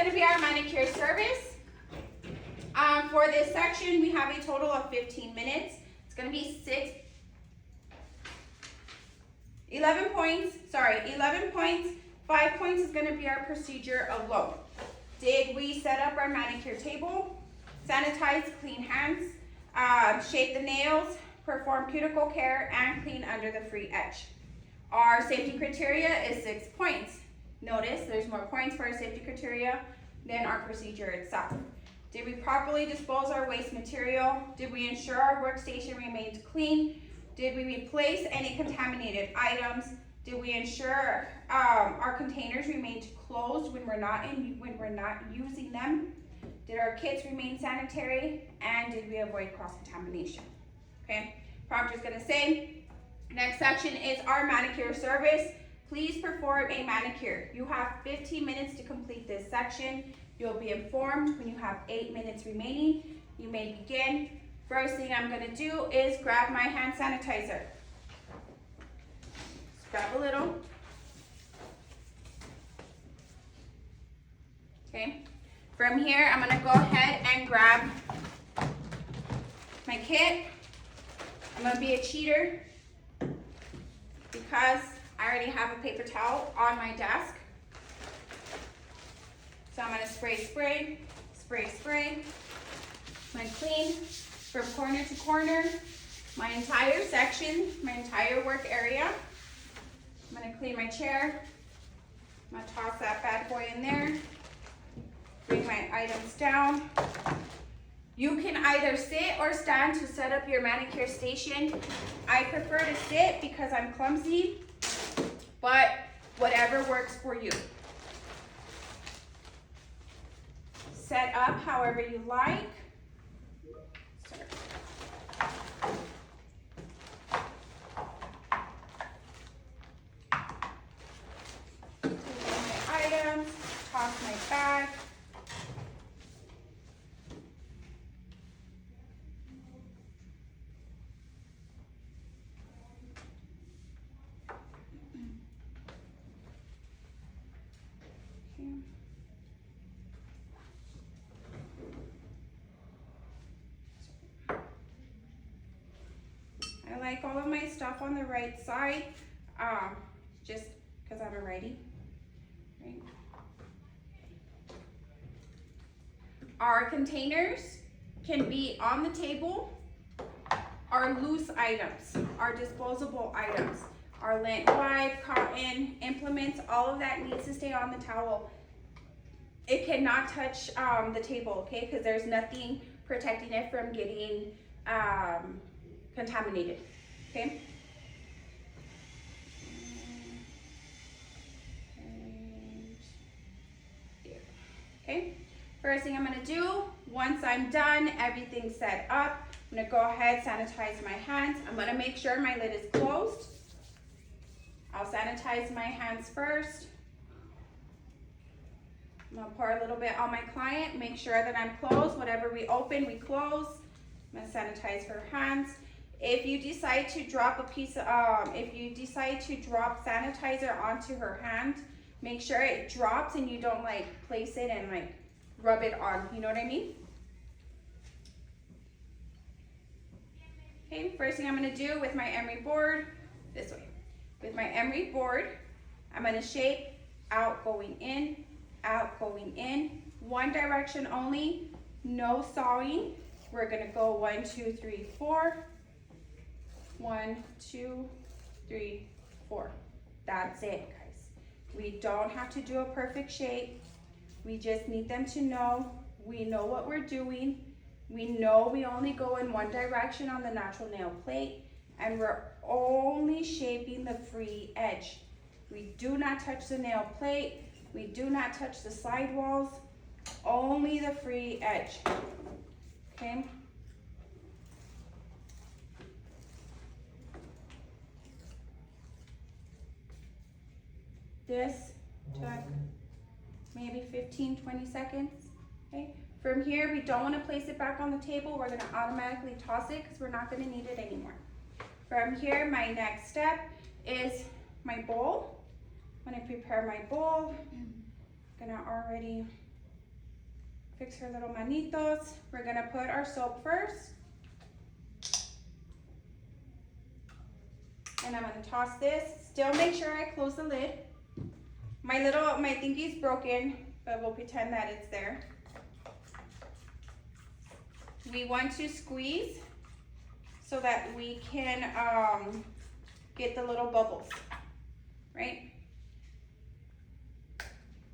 going to be our manicure service. For this section, we have a total of 15 minutes. It's going to be 11 points. 5 points is going to be our procedure alone. Did we set up our manicure table, sanitize, clean hands, shape the nails, perform cuticle care, and clean under the free edge? Our safety criteria is 6 points. Notice there's more points for our safety criteria than our procedure itself. Did we properly dispose our waste material? Did we ensure our workstation remained clean? Did we replace any contaminated items? Did we ensure our containers remained closed when we're not using them? Did our kits remain sanitary? And did we avoid cross-contamination? Okay, prompter's gonna say, next section is our manicure service. Please perform a manicure. You have 15 minutes to complete this section. You'll be informed when you have 8 minutes remaining. You may begin. First thing I'm gonna do is grab my hand sanitizer. Just grab a little. Okay. From here, I'm gonna go ahead and grab my kit. I'm gonna be a cheater because I already have a paper towel on my desk. So I'm gonna spray. I'm gonna clean from corner to corner, my entire section, my entire work area. I'm gonna clean my chair. I'm gonna toss that bad boy in there. Bring my items down. You can either sit or stand to set up your manicure station. I prefer to sit because I'm clumsy, but whatever works for you. Set up however you like. Clean my items, toss my bag. I like all of my stuff on the right side, just because I'm a righty. Right. Our containers can be on the table, our loose items, our disposable items, our lint wipe, cotton, implements, all of that needs to stay on the towel. It cannot touch the table, okay, because there's nothing protecting it from getting contaminated, okay? Okay, first thing I'm gonna do, once I'm done, everything's set up, I'm gonna go ahead, sanitize my hands. I'm gonna make sure my lid is closed. I'll sanitize my hands first. I'm gonna pour a little bit on my client, make sure that I'm closed. Whatever we open, we close. I'm gonna sanitize her hands. If you decide to drop sanitizer onto her hand, make sure it drops and you don't like place it and like rub it on, you know what I mean? Okay, first thing I'm gonna do with my emery board, this way. With my emery board, I'm gonna shape out, going in, one direction only, no sawing. We're gonna go 1, 2, 3, 4. 1, 2, 3, 4. That's it, guys. We don't have to do a perfect shape. We just need them to know we know what we're doing. We know we only go in one direction on the natural nail plate, and we're only shaping the free edge. We do not touch the nail plate. We do not touch the side walls, only the free edge, okay? This took maybe 15, 20 seconds, okay? From here, we don't want to place it back on the table. We're going to automatically toss it because we're not going to need it anymore. From here, my next step is my bowl. I'm going to prepare my bowl. I'm going to already Fix her little manitos. We're gonna put our soap first. And I'm gonna toss this. Still make sure I close the lid. My thingy's broken, but we'll pretend that it's there. We want to squeeze so that we can get the little bubbles, right?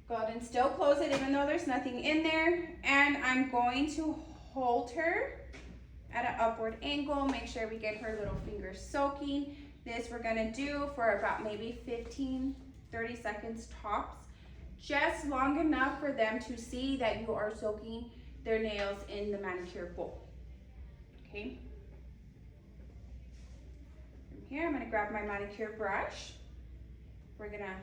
Go ahead and still close it even though there's nothing in there. And I'm going to hold her at an upward angle. Make sure we get her little fingers soaking. This we're gonna do for about maybe 15, 30 seconds tops. Just long enough for them to see that you are soaking their nails in the manicure bowl, okay? From here, I'm gonna grab my manicure brush. We're gonna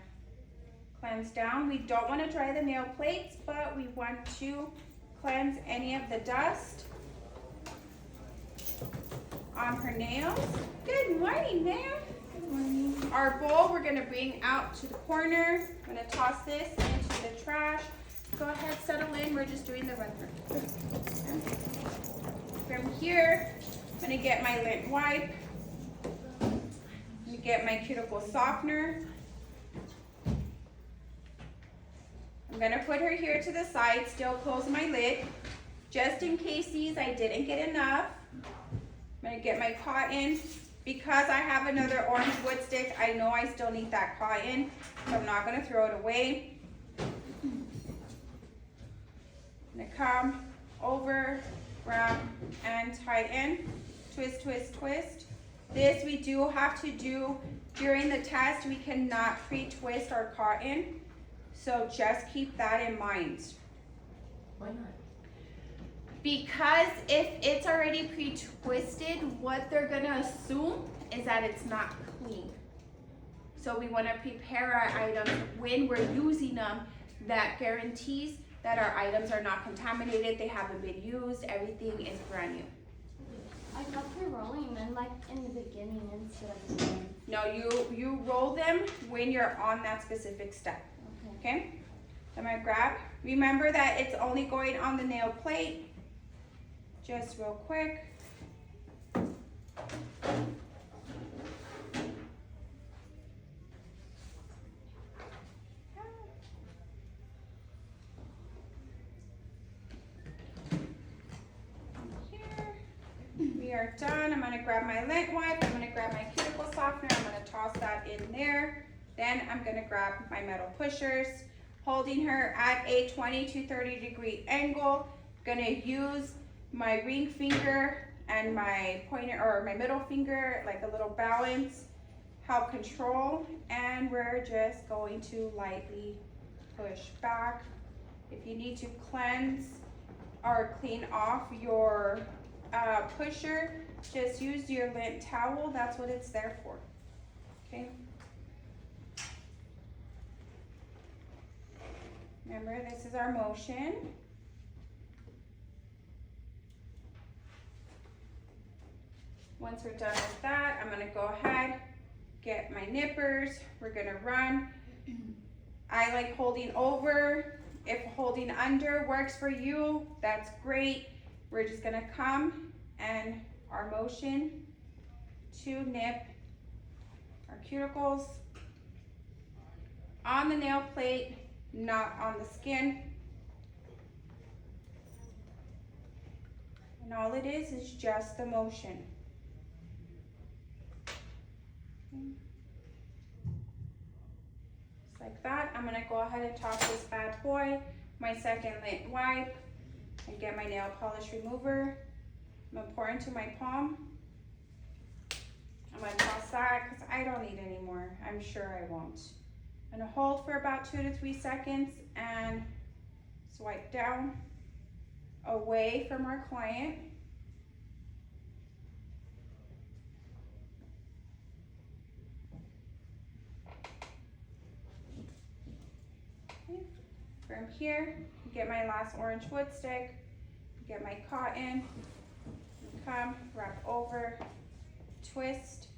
cleanse down. We don't wanna dry the nail plates, but we want to cleanse any of the dust on her nails. Good morning, ma'am. Good morning. Our bowl, we're gonna bring out to the corner. I'm gonna toss this into the trash. Go ahead, settle in. We're just doing the run through. From here, I'm gonna get my lint wipe. I'm gonna get my cuticle softener. I'm gonna put her here to the side, still close my lid. Just in case I didn't get enough. I'm gonna get my cotton. Because I have another orange wood stick, I know I still need that cotton, so I'm not gonna throw it away. I'm gonna come over, wrap, and tighten. Twist, twist, twist. This we do have to do during the test. We cannot pre-twist our cotton, so just keep that in mind. Why not? Because if it's already pre-twisted, what they're gonna assume is that it's not clean. So we wanna prepare our items when we're using them that guarantees that our items are not contaminated, they haven't been used, everything is brand new. I thought we were rolling them like in the beginning instead of the end. No, you roll them when you're on that specific step, okay? I'm gonna grab, remember that it's only going on the nail plate. Just real quick. Here. We are done. I'm gonna grab my lint wipe. I'm gonna grab my cuticle softener. I'm gonna toss that in there. Then I'm gonna grab my metal pushers, holding her at a 20 to 30 degree angle. Gonna use my ring finger and my pointer or my middle finger, like a little balance, help control, and we're just going to lightly push back. If you need to cleanse or clean off your pusher, just use your lint towel. That's what it's there for, okay? Remember, this is our motion. Once we're done with that, I'm gonna go ahead, get my nippers. We're gonna run. I like holding over. If holding under works for you, that's great. We're just gonna come and our motion to nip our cuticles on the nail plate, not on the skin. And all it is just the motion. Just like that. I'm gonna go ahead and toss this bad boy, my second lint wipe, and get my nail polish remover. I'm gonna pour into my palm. I'm gonna toss that because I don't need any more. I'm sure I won't. I'm gonna hold for about 2 to 3 seconds and swipe down away from our client. From here, get my last orange wood stick, get my cotton, come, wrap over, twist.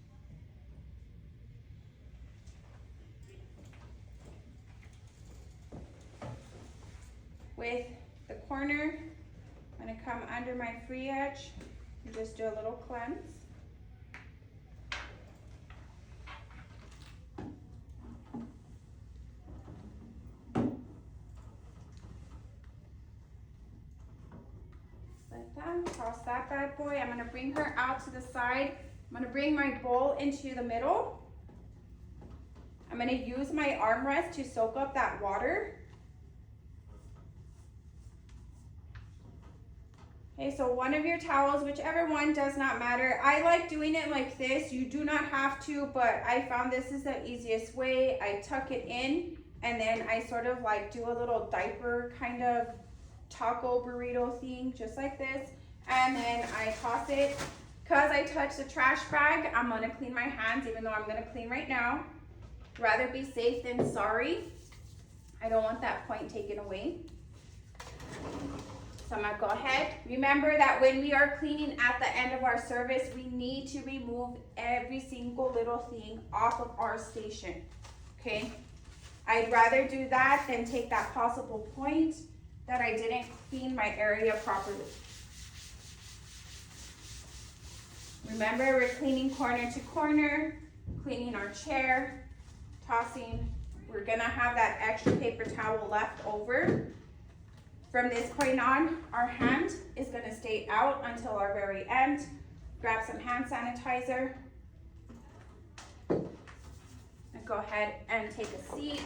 With the corner. I'm gonna come under my free edge and just do a little cleanse. Like that, cross that bad boy. I'm gonna bring her out to the side. I'm gonna bring my bowl into the middle. I'm gonna use my armrest to soak up that water. Okay, so one of your towels, whichever one, does not matter. I like doing it like this. You do not have to, but I found this is the easiest way. I tuck it in and then I sort of like do a little diaper kind of taco burrito thing, just like this. And then I toss it. Because I touched the trash bag, I'm gonna clean my hands, even though I'm gonna clean right now. Rather be safe than sorry. I don't want that point taken away. So I'm gonna go ahead. Remember that when we are cleaning at the end of our service, we need to remove every single little thing off of our station, okay? I'd rather do that than take that possible point that I didn't clean my area properly. Remember, we're cleaning corner to corner, cleaning our chair, tossing. We're gonna have that extra paper towel left over. From this point on, our hand is gonna stay out until our very end. Grab some hand sanitizer. And go ahead and take a seat.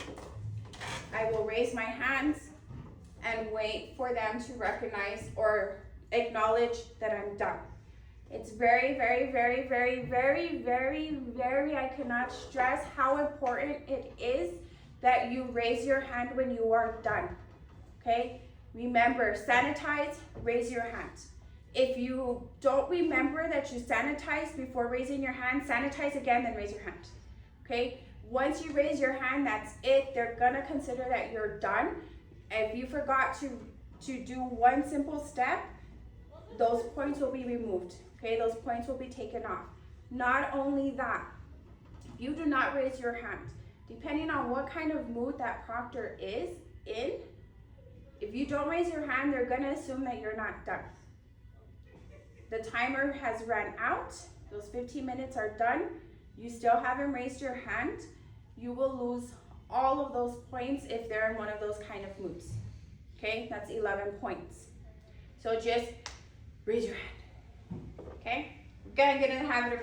I will raise my hands and wait for them to recognize or acknowledge that I'm done. It's very, very, very, very, very, very, very, I cannot stress how important it is that you raise your hand when you are done, okay? Remember, sanitize, raise your hand. If you don't remember that you sanitize before raising your hand, sanitize again, then raise your hand, okay? Once you raise your hand, that's it. They're gonna consider that you're done. If you forgot to do one simple step, those points will be removed, okay? Those points will be taken off. Not only that, if you do not raise your hand, depending on what kind of mood that proctor is in, if you don't raise your hand, they're gonna assume that you're not done. The timer has run out. Those 15 minutes are done. You still haven't raised your hand. You will lose all of those points if they're in one of those kind of moods. Okay, that's 11 points. So just raise your hand. Okay, we're gonna get in the habit of